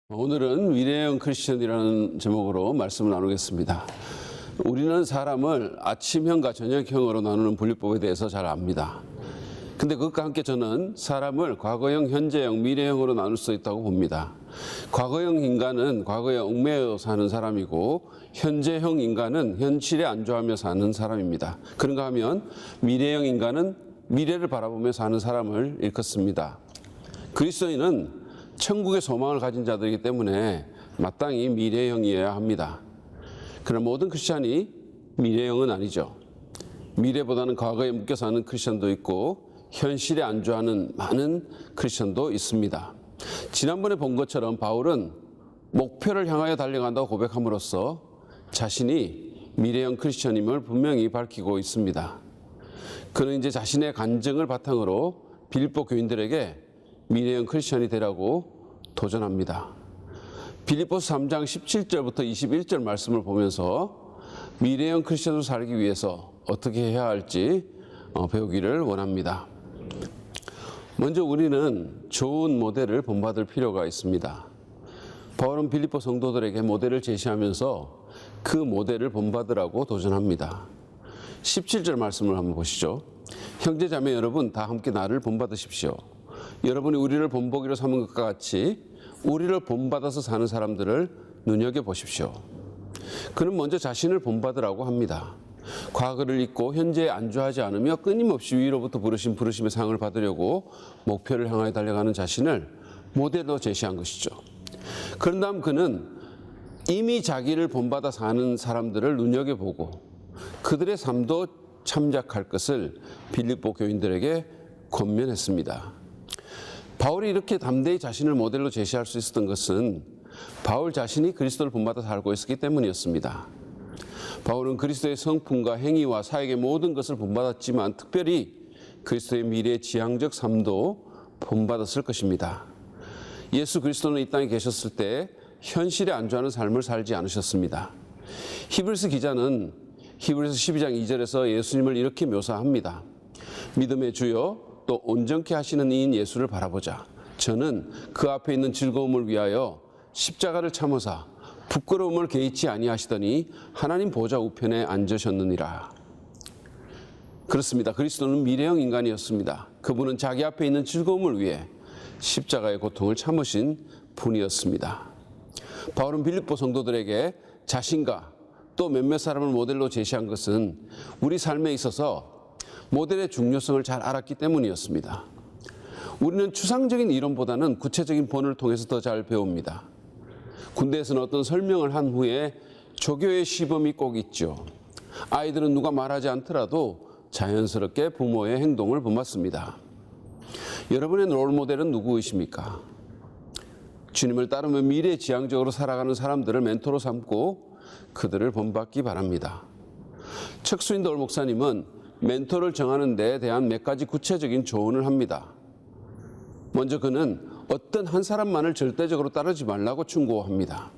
오늘은 미래형 크리스천이라는 제목으로 말씀을 나누겠습니다. 우리는 사람을 아침형과 저녁형으로 나누는 분류법에 대해서 잘 압니다. 근데 그것과 함께 저는 사람을 과거형, 현재형, 미래형으로 나눌 수 있다고 봅니다. 과거형 인간은 과거에 얽매여 사는 사람이고, 현재형 인간은 현실에 안주하며 사는 사람입니다. 그런가 하면 미래형 인간은 미래를 바라보며 사는 사람을 일컫습니다. 그리스도인은 천국의 소망을 가진 자들이기 때문에 마땅히 미래형이어야 합니다. 그러나 모든 크리스찬이 미래형은 아니죠. 미래보다는 과거에 묶여 사는 크리스찬도 있고 현실에 안주하는 많은 크리스찬도 있습니다. 지난번에 본 것처럼 바울은 목표를 향하여 달려간다고 고백함으로써 자신이 미래형 크리스찬임을 분명히 밝히고 있습니다. 그는 이제 자신의 간증을 바탕으로 빌립보 교인들에게 미래형 크리스천이 되라고 도전합니다. 빌립보서 3장 17절부터 21절 말씀을 보면서 미래형 크리스천으로 살기 위해서 어떻게 해야 할지 배우기를 원합니다. 먼저 우리는 좋은 모델을 본받을 필요가 있습니다. 바울은 빌립보 성도들에게 모델을 제시하면서 그 모델을 본받으라고 도전합니다. 17절 말씀을 한번 보시죠. 형제자매 여러분 다 함께 나를 본받으십시오. 여러분이 우리를 본보기로 삼은 것과 같이 우리를 본받아서 사는 사람들을 눈여겨보십시오. 그는 먼저 자신을 본받으라고 합니다. 과거를 잊고 현재에 안주하지 않으며 끊임없이 위로부터 부르신 부르심의 상을 받으려고 목표를 향하여 달려가는 자신을 모델로 제시한 것이죠. 그런 다음 그는 이미 자기를 본받아 사는 사람들을 눈여겨보고 그들의 삶도 참작할 것을 빌립보 교인들에게 권면했습니다. 바울이 이렇게 담대히 자신을 모델로 제시할 수 있었던 것은 바울 자신이 그리스도를 본받아 살고 있었기 때문이었습니다. 바울은 그리스도의 성품과 행위와 사역의 모든 것을 본받았지만 특별히 그리스도의 미래의 지향적 삶도 본받았을 것입니다. 예수 그리스도는 이 땅에 계셨을 때 현실에 안주하는 삶을 살지 않으셨습니다. 히브리서 기자는 히브리서 12장 2절에서 예수님을 이렇게 묘사합니다. 믿음의 주여 또 온전케 하시는 이인 예수를 바라보자. 저는 그 앞에 있는 즐거움을 위하여 십자가를 참으사 부끄러움을 개의치 아니하시더니 하나님 보좌 우편에 앉으셨느니라. 그렇습니다. 그리스도는 미래형 인간이었습니다. 그분은 자기 앞에 있는 즐거움을 위해 십자가의 고통을 참으신 분이었습니다. 바울은 빌립보 성도들에게 자신과 또 몇몇 사람을 모델로 제시한 것은 우리 삶에 있어서 모델의 중요성을 잘 알았기 때문이었습니다. 우리는 추상적인 이론보다는 구체적인 본을 통해서 더 잘 배웁니다. 군대에서는 어떤 설명을 한 후에 조교의 시범이 꼭 있죠. 아이들은 누가 말하지 않더라도 자연스럽게 부모의 행동을 본받습니다. 여러분의 롤모델은 누구이십니까? 주님을 따르며 미래지향적으로 살아가는 사람들을 멘토로 삼고 그들을 본받기 바랍니다. 척수인돌 목사님은 멘토를 정하는 데에 대한 몇 가지 구체적인 조언을 합니다. 먼저 그는 어떤 한 사람만을 절대적으로 따르지 말라고 충고합니다.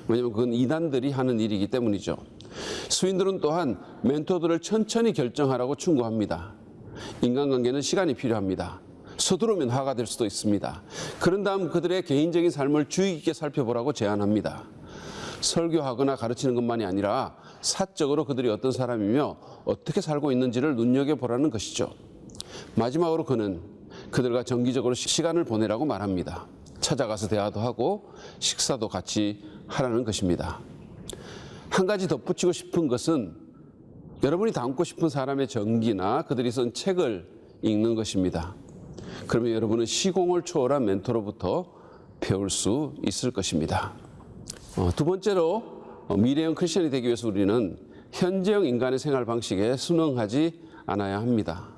왜냐하면 그건 이단들이 하는 일이기 때문이죠. 수인들은 또한 멘토들을 천천히 결정하라고 충고합니다. 인간관계는 시간이 필요합니다. 서두르면 화가 될 수도 있습니다. 그런 다음 그들의 개인적인 삶을 주의 깊게 살펴보라고 제안합니다. 설교하거나 가르치는 것만이 아니라 사적으로 그들이 어떤 사람이며 어떻게 살고 있는지를 눈여겨보라는 것이죠. 마지막으로 그는 그들과 정기적으로 시간을 보내라고 말합니다. 찾아가서 대화도 하고 식사도 같이 하라는 것입니다. 한 가지 덧붙이고 싶은 것은 여러분이 닮고 싶은 사람의 전기나 그들이 쓴 책을 읽는 것입니다. 그러면 여러분은 시공을 초월한 멘토로부터 배울 수 있을 것입니다. 두 번째로 미래형 크리스천이 되기 위해서 우리는 현재형 인간의 생활 방식에 순응하지 않아야 합니다.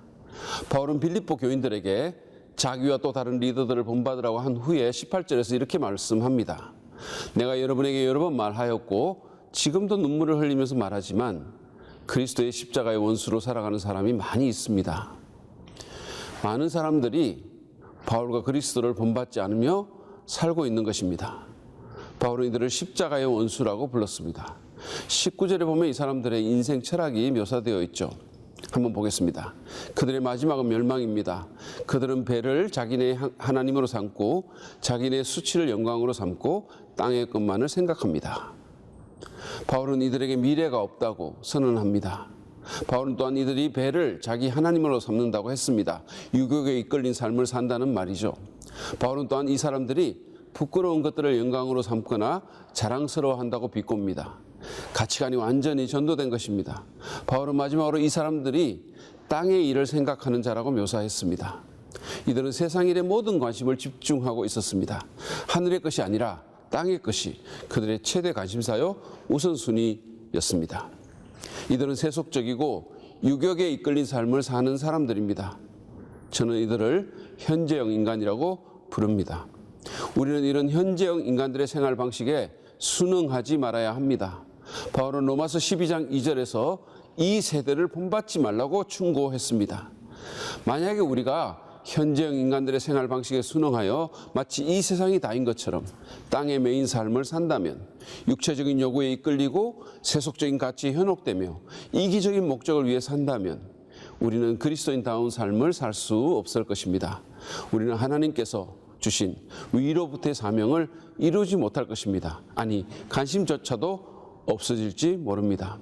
바울은 빌립보 교인들에게 자기와 또 다른 리더들을 본받으라고 한 후에 18절에서 이렇게 말씀합니다. 내가 여러분에게 여러 번 말하였고 지금도 눈물을 흘리면서 말하지만 그리스도의 십자가의 원수로 살아가는 사람이 많이 있습니다. 많은 사람들이 바울과 그리스도를 본받지 않으며 살고 있는 것입니다. 바울은 이들을 십자가의 원수라고 불렀습니다. 19절에 보면 이 사람들의 인생 철학이 묘사되어 있죠. 한번 보겠습니다. 그들의 마지막은 멸망입니다. 그들은 배를 자기네 하나님으로 삼고 자기네 수치를 영광으로 삼고 땅의 것만을 생각합니다. 바울은 이들에게 미래가 없다고 선언합니다. 바울은 또한 이들이 배를 자기 하나님으로 삼는다고 했습니다. 유혹에 이끌린 삶을 산다는 말이죠. 바울은 또한 이 사람들이 부끄러운 것들을 영광으로 삼거나 자랑스러워한다고 비꼽니다. 가치관이 완전히 전도된 것입니다. 바울은 마지막으로 이 사람들이 땅의 일을 생각하는 자라고 묘사했습니다. 이들은 세상 일에 모든 관심을 집중하고 있었습니다. 하늘의 것이 아니라 땅의 것이 그들의 최대 관심사요 우선순위였습니다. 이들은 세속적이고 유격에 이끌린 삶을 사는 사람들입니다. 저는 이들을 현재형 인간이라고 부릅니다. 우리는 이런 현재형 인간들의 생활 방식에 순응하지 말아야 합니다. 바울은 로마서 12장 2절에서 이 세대를 본받지 말라고 충고했습니다. 만약에 우리가 현재형 인간들의 생활 방식에 순응하여 마치 이 세상이 다인 것처럼 땅에 매인 삶을 산다면, 육체적인 요구에 이끌리고 세속적인 가치에 현혹되며 이기적인 목적을 위해 산다면 우리는 그리스도인다운 삶을 살 수 없을 것입니다. 우리는 하나님께서 주신 위로부터의 사명을 이루지 못할 것입니다. 아니, 관심조차도 없어질지 모릅니다.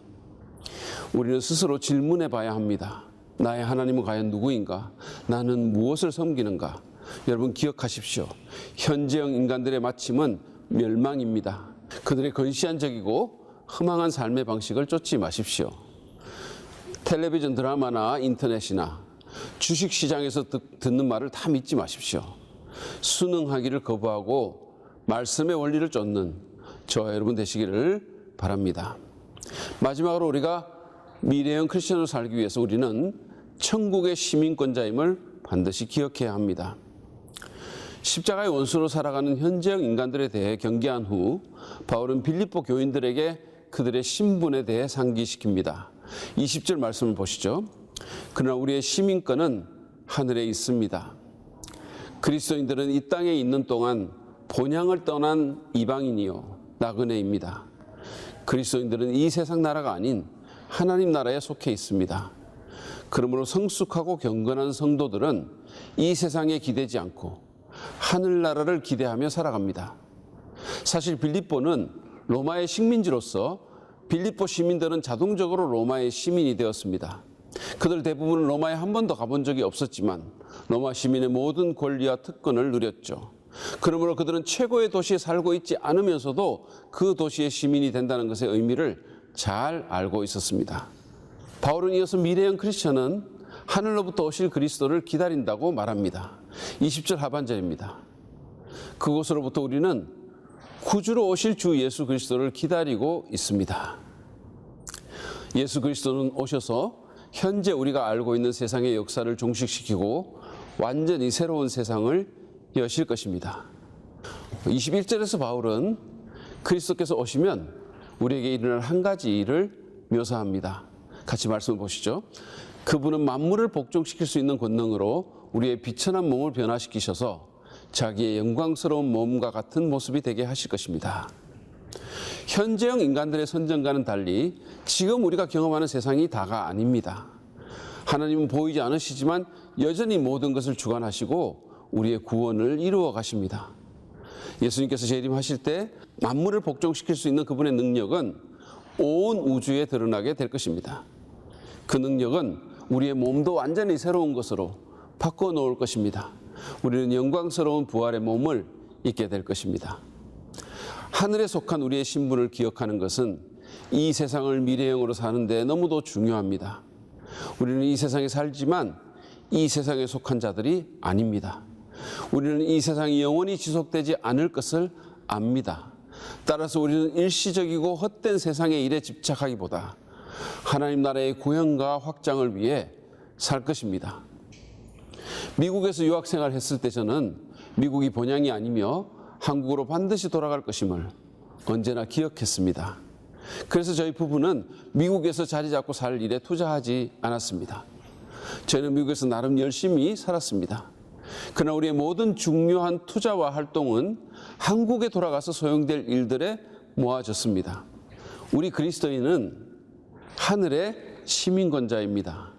우리는 스스로 질문해 봐야 합니다. 나의 하나님은 과연 누구인가? 나는 무엇을 섬기는가? 여러분 기억하십시오. 현재형 인간들의 마침은 멸망입니다. 그들의 건시안적이고 허망한 삶의 방식을 쫓지 마십시오. 텔레비전 드라마나 인터넷이나 주식시장에서 듣는 말을 다 믿지 마십시오. 순응하기를 거부하고 말씀의 원리를 쫓는 저와 여러분 되시기를 바랍니다. 마지막으로 우리가 미래형 크리스천으로 살기 위해서 우리는 천국의 시민권자임을 반드시 기억해야 합니다. 십자가의 원수로 살아가는 현재형 인간들에 대해 경계한 후 바울은 빌립보 교인들에게 그들의 신분에 대해 상기시킵니다. 20절 말씀을 보시죠. 그러나 우리의 시민권은 하늘에 있습니다. 그리스도인들은 이 땅에 있는 동안 본향을 떠난 이방인이요 나그네입니다. 그리스도인들은 이 세상 나라가 아닌 하나님 나라에 속해 있습니다. 그러므로 성숙하고 경건한 성도들은 이 세상에 기대지 않고 하늘나라를 기대하며 살아갑니다. 사실 빌립보는 로마의 식민지로서 빌립보 시민들은 자동적으로 로마의 시민이 되었습니다. 그들 대부분은 로마에 한 번도 가본 적이 없었지만 로마 시민의 모든 권리와 특권을 누렸죠. 그러므로 그들은 최고의 도시에 살고 있지 않으면서도 그 도시의 시민이 된다는 것의 의미를 잘 알고 있었습니다. 바울은 이어서 미래형 크리스천은 하늘로부터 오실 그리스도를 기다린다고 말합니다. 20절 하반절입니다. 그곳으로부터 우리는 구주로 오실 주 예수 그리스도를 기다리고 있습니다. 예수 그리스도는 오셔서 현재 우리가 알고 있는 세상의 역사를 종식시키고 완전히 새로운 세상을 여실 것입니다. 21절에서 바울은 그리스도께서 오시면 우리에게 일어날 한 가지 일을 묘사합니다. 같이 말씀을 보시죠. 그분은 만물을 복종시킬 수 있는 권능으로 우리의 비천한 몸을 변화시키셔서 자기의 영광스러운 몸과 같은 모습이 되게 하실 것입니다. 현재형 인간들의 선정과는 달리 지금 우리가 경험하는 세상이 다가 아닙니다. 하나님은 보이지 않으시지만 여전히 모든 것을 주관하시고 우리의 구원을 이루어 가십니다. 예수님께서 재림하실 때 만물을 복종시킬 수 있는 그분의 능력은 온 우주에 드러나게 될 것입니다. 그 능력은 우리의 몸도 완전히 새로운 것으로 바꿔 놓을 것입니다. 우리는 영광스러운 부활의 몸을 입게 될 것입니다. 하늘에 속한 우리의 신분을 기억하는 것은 이 세상을 미래형으로 사는 데 너무도 중요합니다. 우리는 이 세상에 살지만 이 세상에 속한 자들이 아닙니다. 우리는 이 세상이 영원히 지속되지 않을 것을 압니다. 따라서 우리는 일시적이고 헛된 세상의 일에 집착하기보다 하나님 나라의 구현과 확장을 위해 살 것입니다. 미국에서 유학생활을 했을 때 저는 미국이 본향이 아니며 한국으로 반드시 돌아갈 것임을 언제나 기억했습니다. 그래서 저희 부부는 미국에서 자리 잡고 살 일에 투자하지 않았습니다. 저희는 미국에서 나름 열심히 살았습니다. 그러나 우리의 모든 중요한 투자와 활동은 한국에 돌아가서 소용될 일들에 모아졌습니다. 우리 그리스도인은 하늘의 시민권자입니다.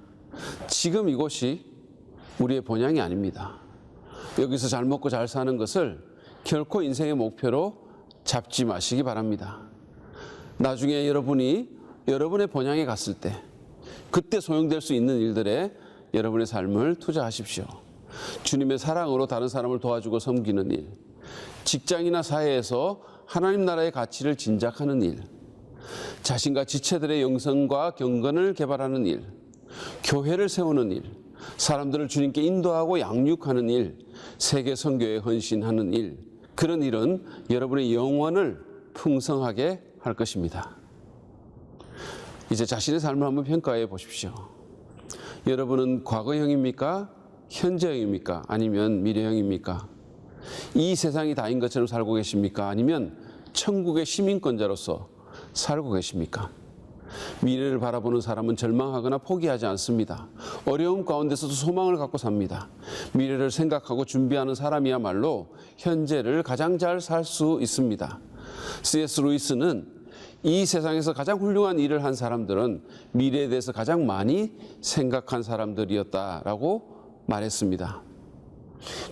지금 이곳이 우리의 본향이 아닙니다. 여기서 잘 먹고 잘 사는 것을 결코 인생의 목표로 잡지 마시기 바랍니다. 나중에 여러분이 여러분의 본향에 갔을 때 그때 소용될 수 있는 일들에 여러분의 삶을 투자하십시오. 주님의 사랑으로 다른 사람을 도와주고 섬기는 일, 직장이나 사회에서 하나님 나라의 가치를 진작하는 일, 자신과 지체들의 영성과 경건을 개발하는 일, 교회를 세우는 일, 사람들을 주님께 인도하고 양육하는 일, 세계 선교에 헌신하는 일, 그런 일은 여러분의 영혼을 풍성하게 할 것입니다. 이제 자신의 삶을 한번 평가해 보십시오. 여러분은 과거형입니까? 현재형입니까? 아니면 미래형입니까? 이 세상이 다인 것처럼 살고 계십니까? 아니면 천국의 시민권자로서 살고 계십니까? 미래를 바라보는 사람은 절망하거나 포기하지 않습니다. 어려움 가운데서도 소망을 갖고 삽니다. 미래를 생각하고 준비하는 사람이야말로 현재를 가장 잘 살 수 있습니다. C.S. 루이스는 이 세상에서 가장 훌륭한 일을 한 사람들은 미래에 대해서 가장 많이 생각한 사람들이었다라고 말했습니다.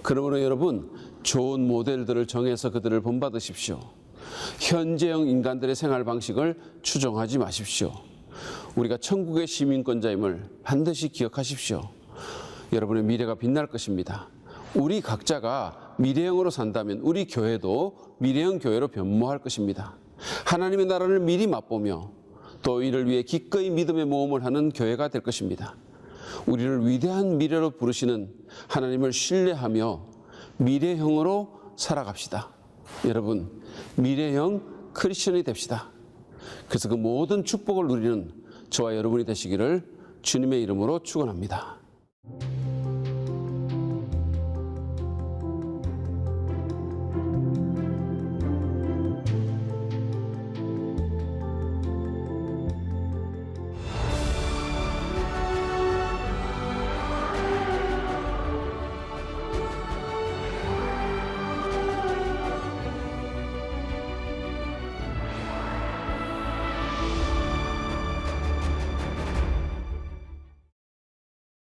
그러므로 여러분, 좋은 모델들을 정해서 그들을 본받으십시오. 현재형 인간들의 생활 방식을 추종하지 마십시오. 우리가 천국의 시민권자임을 반드시 기억하십시오. 여러분의 미래가 빛날 것입니다. 우리 각자가 미래형으로 산다면 우리 교회도 미래형 교회로 변모할 것입니다. 하나님의 나라를 미리 맛보며 또 이를 위해 기꺼이 믿음의 모험을 하는 교회가 될 것입니다. 우리를 위대한 미래로 부르시는 하나님을 신뢰하며 미래형으로 살아갑시다. 여러분, 미래형 크리스천이 됩시다. 그래서 그 모든 축복을 누리는 저와 여러분이 되시기를 주님의 이름으로 축원합니다.